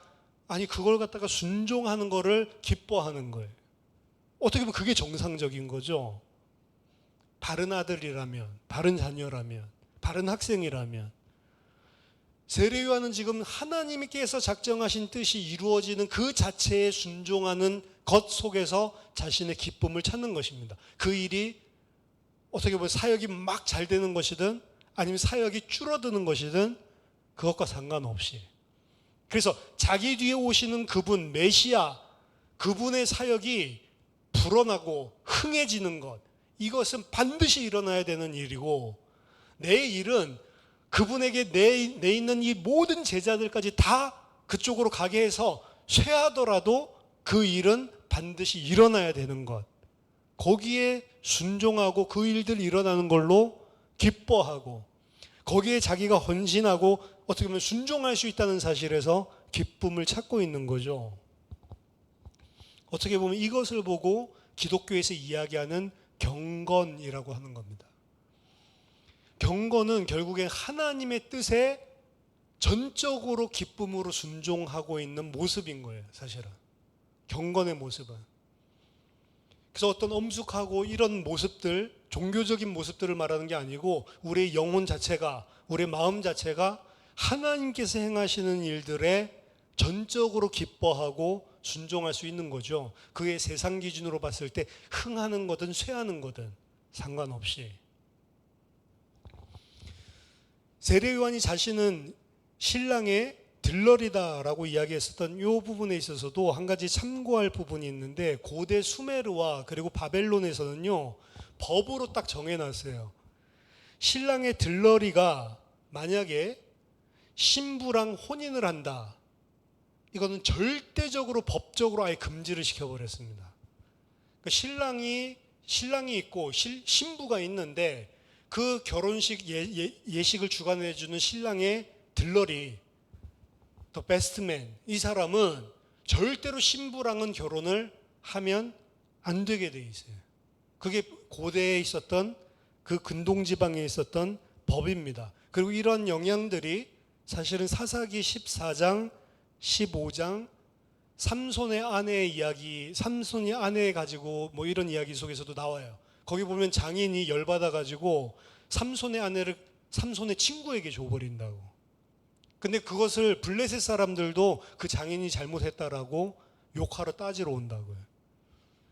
그걸 갖다가 순종하는 거를 기뻐하는 거예요. 어떻게 보면 그게 정상적인 거죠. 바른 아들이라면, 바른 자녀라면, 바른 학생이라면. 세례 요한은 지금 하나님께서 작정하신 뜻이 이루어지는 그 자체에 순종하는 것 속에서 자신의 기쁨을 찾는 것입니다. 그 일이 어떻게 보면 사역이 막 잘 되는 것이든 아니면 사역이 줄어드는 것이든 그것과 상관없이. 그래서 자기 뒤에 오시는 그분, 메시아, 그분의 사역이 불어나고 흥해지는 것, 이것은 반드시 일어나야 되는 일이고, 내 일은 그분에게 내 있는 이 모든 제자들까지 다 그쪽으로 가게 해서 쇠하더라도 그 일은 반드시 일어나야 되는 것, 거기에 순종하고 그 일들이 일어나는 걸로 기뻐하고 거기에 자기가 헌신하고 어떻게 보면 순종할 수 있다는 사실에서 기쁨을 찾고 있는 거죠. 어떻게 보면 이것을 보고 기독교에서 이야기하는 경건이라고 하는 겁니다. 경건은 결국엔 하나님의 뜻에 전적으로 기쁨으로 순종하고 있는 모습인 거예요, 사실은. 경건의 모습은. 그래서 어떤 엄숙하고 이런 모습들, 종교적인 모습들을 말하는 게 아니고 우리의 영혼 자체가, 우리의 마음 자체가 하나님께서 행하시는 일들에 전적으로 기뻐하고 순종할 수 있는 거죠. 그게 세상 기준으로 봤을 때 흥하는 거든 쇠하는 거든 상관없이. 세례 요한이 자신은 신랑의 들러리다라고 이야기했었던 이 부분에 있어서도 한 가지 참고할 부분이 있는데, 고대 수메르와 그리고 바벨론에서는요 법으로 딱 정해놨어요. 신랑의 들러리가 만약에 신부랑 혼인을 한다, 이거는 절대적으로 법적으로 아예 금지를 시켜버렸습니다. 그러니까 신랑이 있고 신부가 있는데 그 결혼식 예식을 주관해주는 신랑의 들러리, 더 베스트맨, 이 사람은 절대로 신부랑은 결혼을 하면 안 되게 돼 있어요. 그게 고대에 있었던 그 근동지방에 있었던 법입니다. 그리고 이런 영향들이 사실은 사사기 14장, 15장 삼손의 아내의 이야기, 삼손이 아내 가지고 뭐 이런 이야기 속에서도 나와요. 거기 보면 장인이 열받아 가지고 삼손의 아내를 삼손의 친구에게 줘버린다고. 근데 그것을 블레셋 사람들도 그 장인이 잘못했다라고 욕하러 따지러 온다고요.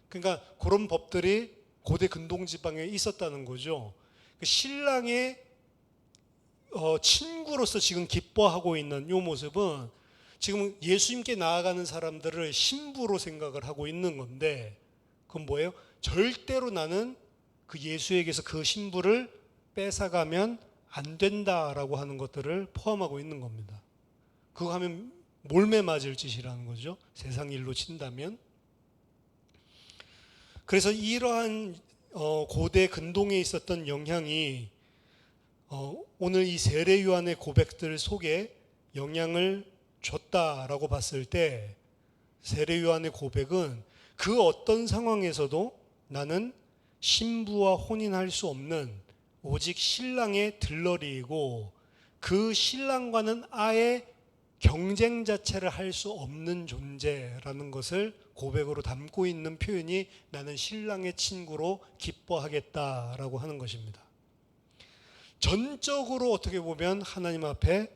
그러니까 그런 법들이 고대 근동지방에 있었다는 거죠. 신랑의 친구로서 지금 기뻐하고 있는 이 모습은 지금 예수님께 나아가는 사람들을 신부로 생각을 하고 있는 건데, 그건 뭐예요? 절대로 나는 그 예수에게서 그 신부를 뺏어가면 안 된다라고 하는 것들을 포함하고 있는 겁니다. 그거 하면 몰매 맞을 짓이라는 거죠. 세상 일로 친다면. 그래서 이러한 고대 근동에 있었던 영향이 오늘 이 세례 요한의 고백들 속에 영향을 줬다라고 봤을 때, 세례 요한의 고백은 그 어떤 상황에서도 나는 신부와 혼인할 수 없는 오직 신랑의 들러리이고, 그 신랑과는 아예 경쟁 자체를 할 수 없는 존재라는 것을 고백으로 담고 있는 표현이 나는 신랑의 친구로 기뻐하겠다라고 하는 것입니다. 전적으로 어떻게 보면 하나님 앞에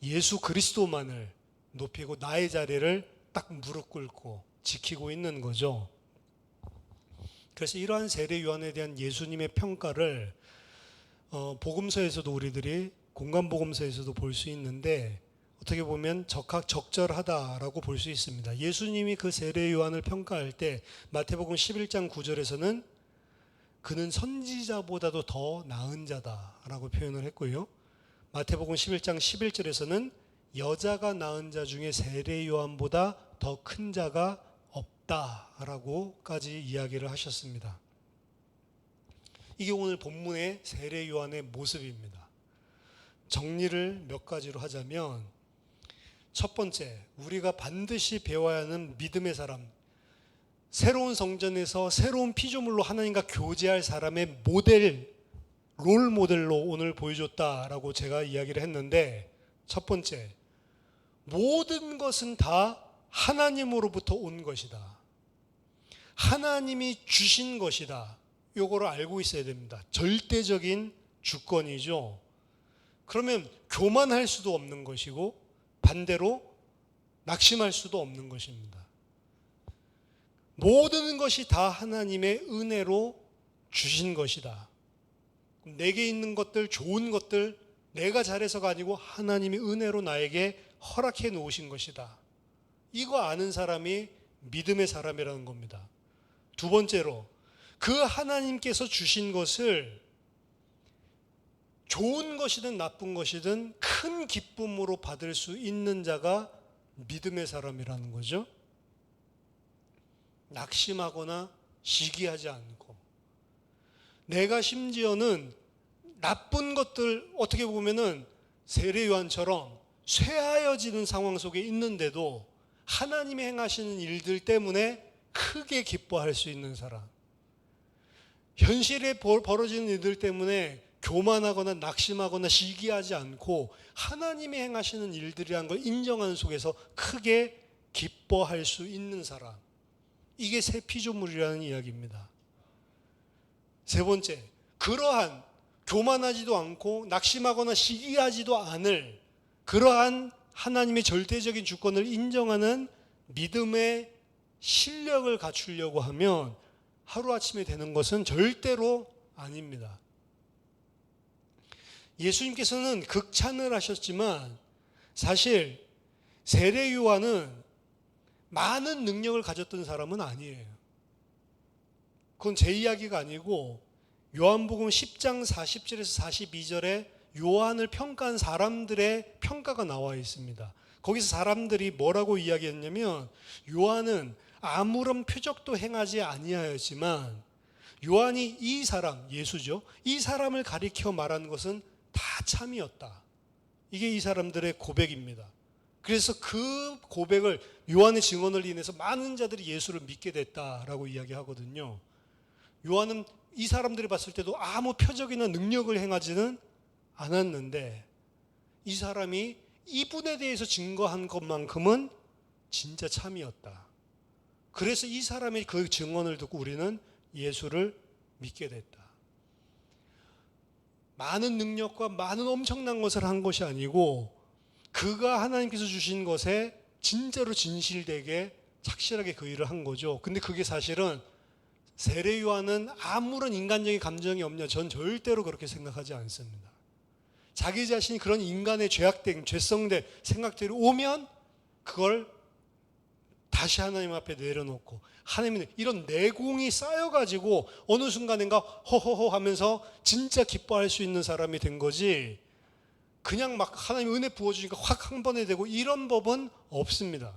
예수 그리스도만을 높이고 나의 자리를 딱 무릎 꿇고 지키고 있는 거죠. 그래서 이러한 세례 요한에 대한 예수님의 평가를 복음서에서도 우리들이 공간복음서에서도 볼 수 있는데, 어떻게 보면 적절하다라고 볼 수 있습니다. 예수님이 그 세례 요한을 평가할 때 마태복음 11장 9절에서는 그는 선지자보다도 더 나은 자다라고 표현을 했고요. 마태복음 11장 11절에서는 여자가 낳은 자 중에 세례 요한보다 더 큰 자가 없다라고까지 이야기를 하셨습니다. 이게 오늘 본문의 세례 요한의 모습입니다. 정리를 몇 가지로 하자면, 첫 번째, 우리가 반드시 배워야 하는 믿음의 사람, 새로운 성전에서 새로운 피조물로 하나님과 교제할 사람의 모델, 롤 모델로 오늘 보여줬다라고 제가 이야기를 했는데, 첫 번째, 모든 것은 다 하나님으로부터 온 것이다. 하나님이 주신 것이다. 요거를 알고 있어야 됩니다. 절대적인 주권이죠. 그러면 교만할 수도 없는 것이고 반대로 낙심할 수도 없는 것입니다. 모든 것이 다 하나님의 은혜로 주신 것이다. 내게 있는 것들, 좋은 것들, 내가 잘해서가 아니고 하나님이 은혜로 나에게 허락해 놓으신 것이다. 이거 아는 사람이 믿음의 사람이라는 겁니다. 두 번째로, 그 하나님께서 주신 것을 좋은 것이든 나쁜 것이든 큰 기쁨으로 받을 수 있는 자가 믿음의 사람이라는 거죠. 낙심하거나 시기하지 않고, 내가 심지어는 나쁜 것들, 어떻게 보면은 세례 요한처럼 쇠하여지는 상황 속에 있는데도 하나님이 행하시는 일들 때문에 크게 기뻐할 수 있는 사람, 현실에 벌어지는 일들 때문에 교만하거나 낙심하거나 시기하지 않고 하나님이 행하시는 일들이라는 걸 인정하는 속에서 크게 기뻐할 수 있는 사람, 이게 새 피조물이라는 이야기입니다. 세 번째, 그러한 교만하지도 않고 낙심하거나 시기하지도 않을 그러한 하나님의 절대적인 주권을 인정하는 믿음의 실력을 갖추려고 하면 하루아침에 되는 것은 절대로 아닙니다. 예수님께서는 극찬을 하셨지만 사실 세례 요한은 많은 능력을 가졌던 사람은 아니에요. 그건 제 이야기가 아니고 요한복음 10장 40절에서 42절에 요한을 평가한 사람들의 평가가 나와 있습니다. 거기서 사람들이 뭐라고 이야기했냐면, 요한은 아무런 표적도 행하지 아니하였지만 요한이 이 사람, 예수죠, 이 사람을 가리켜 말한 것은 다 참이었다. 이게 이 사람들의 고백입니다. 그래서 그 고백을, 요한의 증언을 인해서 많은 자들이 예수를 믿게 됐다라고 이야기하거든요. 요한은 이 사람들이 봤을 때도 아무 표적이나 능력을 행하지는 않았는데 이 사람이 이분에 대해서 증거한 것만큼은 진짜 참이었다. 그래서 이 사람의 그 증언을 듣고 우리는 예수를 믿게 됐다. 많은 능력과 많은 엄청난 것을 한 것이 아니고 그가 하나님께서 주신 것에 진짜로 진실되게 착실하게 그 일을 한 거죠. 근데 그게 사실은 세례 요한은 아무런 인간적인 감정이 없냐? 전 절대로 그렇게 생각하지 않습니다. 자기 자신이 그런 인간의 죄악된 죄성된 생각들이 오면 그걸 다시 하나님 앞에 내려놓고 하나님은 이런 내공이 쌓여가지고 어느 순간인가 허허허 하면서 진짜 기뻐할 수 있는 사람이 된 거지, 그냥 막 하나님 은혜 부어주니까 확 한 번에 되고 이런 법은 없습니다.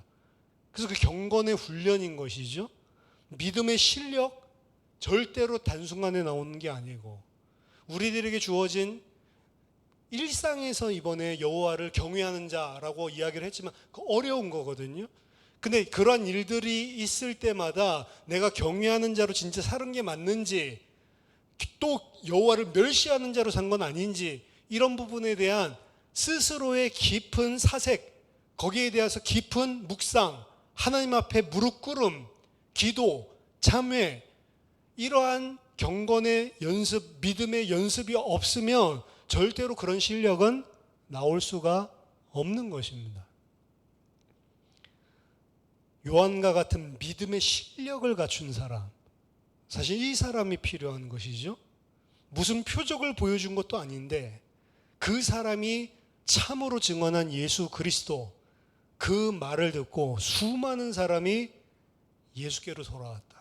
그래서 그 경건의 훈련인 것이죠. 믿음의 실력 절대로 단순간에 나오는 게 아니고 우리들에게 주어진 일상에서 이번에 여호와를 경외하는 자라고 이야기를 했지만 그 어려운 거거든요. 근데 그러한 일들이 있을 때마다 내가 경외하는 자로 진짜 사는 게 맞는지 또 여호와를 멸시하는 자로 산 건 아닌지 이런 부분에 대한 스스로의 깊은 사색, 거기에 대해서 깊은 묵상, 하나님 앞에 무릎 꿇음, 기도, 참회, 이러한 경건의 연습, 믿음의 연습이 없으면 절대로 그런 실력은 나올 수가 없는 것입니다. 요한과 같은 믿음의 실력을 갖춘 사람, 사실 이 사람이 필요한 것이죠. 무슨 표적을 보여준 것도 아닌데 그 사람이 참으로 증언한 예수 그리스도, 그 말을 듣고 수많은 사람이 예수께로 돌아왔다.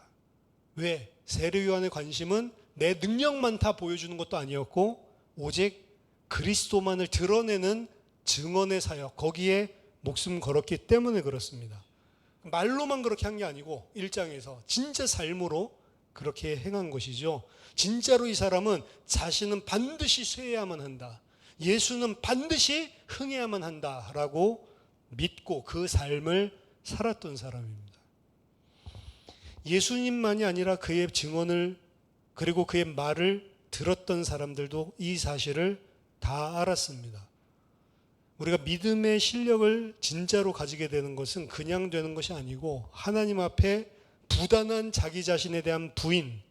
왜? 세례 요한의 관심은 내 능력만 다 보여주는 것도 아니었고 오직 그리스도만을 드러내는 증언의 사역, 거기에 목숨 걸었기 때문에 그렇습니다. 말로만 그렇게 한 게 아니고 1장에서 진짜 삶으로 그렇게 행한 것이죠. 진짜로 이 사람은 자신은 반드시 쇠해야만 한다, 예수는 반드시 흥해야만 한다라고 믿고 그 삶을 살았던 사람입니다. 예수님만이 아니라 그의 증언을 그리고 그의 말을 들었던 사람들도 이 사실을 다 알았습니다. 우리가 믿음의 실력을 진짜로 가지게 되는 것은 그냥 되는 것이 아니고 하나님 앞에 부단한 자기 자신에 대한 부인,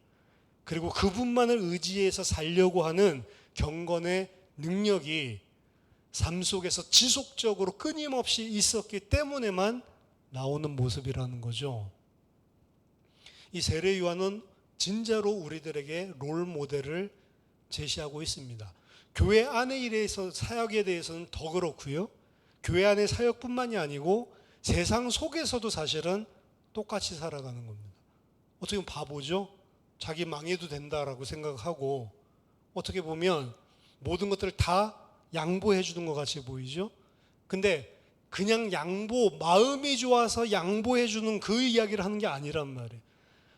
그리고 그분만을 의지해서 살려고 하는 경건의 능력이 삶 속에서 지속적으로 끊임없이 있었기 때문에만 나오는 모습이라는 거죠. 이 세례 요한은 진짜로 우리들에게 롤 모델을 제시하고 있습니다. 교회 안의 일에서 사역에 대해서는 더 그렇고요. 교회 안의 사역뿐만이 아니고 세상 속에서도 사실은 똑같이 살아가는 겁니다. 어떻게 보면 바보죠. 자기 망해도 된다라고 생각하고 어떻게 보면 모든 것들을 다 양보해 주는 것 같이 보이죠. 근데 그냥 마음이 좋아서 양보해 주는 그 이야기를 하는 게 아니란 말이에요.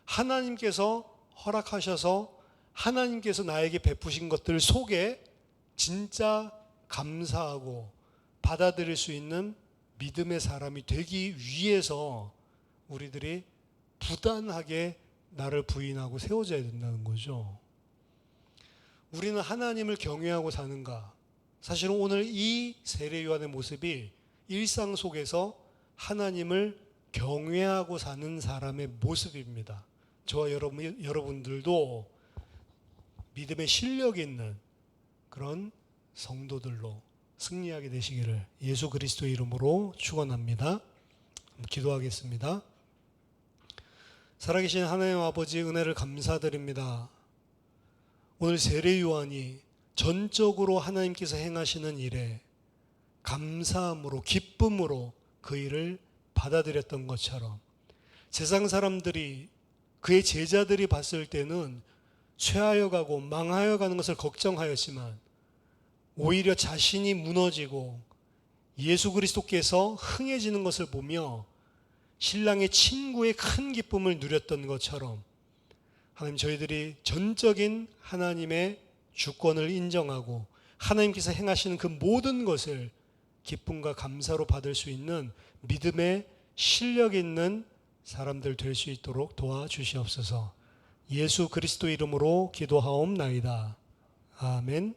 하나님께서 허락하셔서 하나님께서 나에게 베푸신 것들 속에 진짜 감사하고 받아들일 수 있는 믿음의 사람이 되기 위해서 우리들이 부단하게 나를 부인하고 세워져야 된다는 거죠. 우리는 하나님을 경외하고 사는가? 사실은 오늘 이 세례 요한의 모습이 일상 속에서 하나님을 경외하고 사는 사람의 모습입니다. 저와 여러분들도 믿음의 실력 있는 그런 성도들로 승리하게 되시기를 예수 그리스도의 이름으로 축원합니다. 기도하겠습니다. 살아계신 하나님 아버지, 은혜를 감사드립니다. 오늘 세례 요한이 전적으로 하나님께서 행하시는 일에 감사함으로 기쁨으로 그 일을 받아들였던 것처럼 세상 사람들이, 그의 제자들이 봤을 때는 쇠하여 가고 망하여 가는 것을 걱정하였지만 오히려 자신이 무너지고 예수 그리스도께서 흥해지는 것을 보며 신랑의 친구의 큰 기쁨을 누렸던 것처럼 하나님, 저희들이 전적인 하나님의 주권을 인정하고 하나님께서 행하시는 그 모든 것을 기쁨과 감사로 받을 수 있는 믿음의 실력 있는 사람들 될 수 있도록 도와주시옵소서. 예수 그리스도 이름으로 기도하옵나이다. 아멘.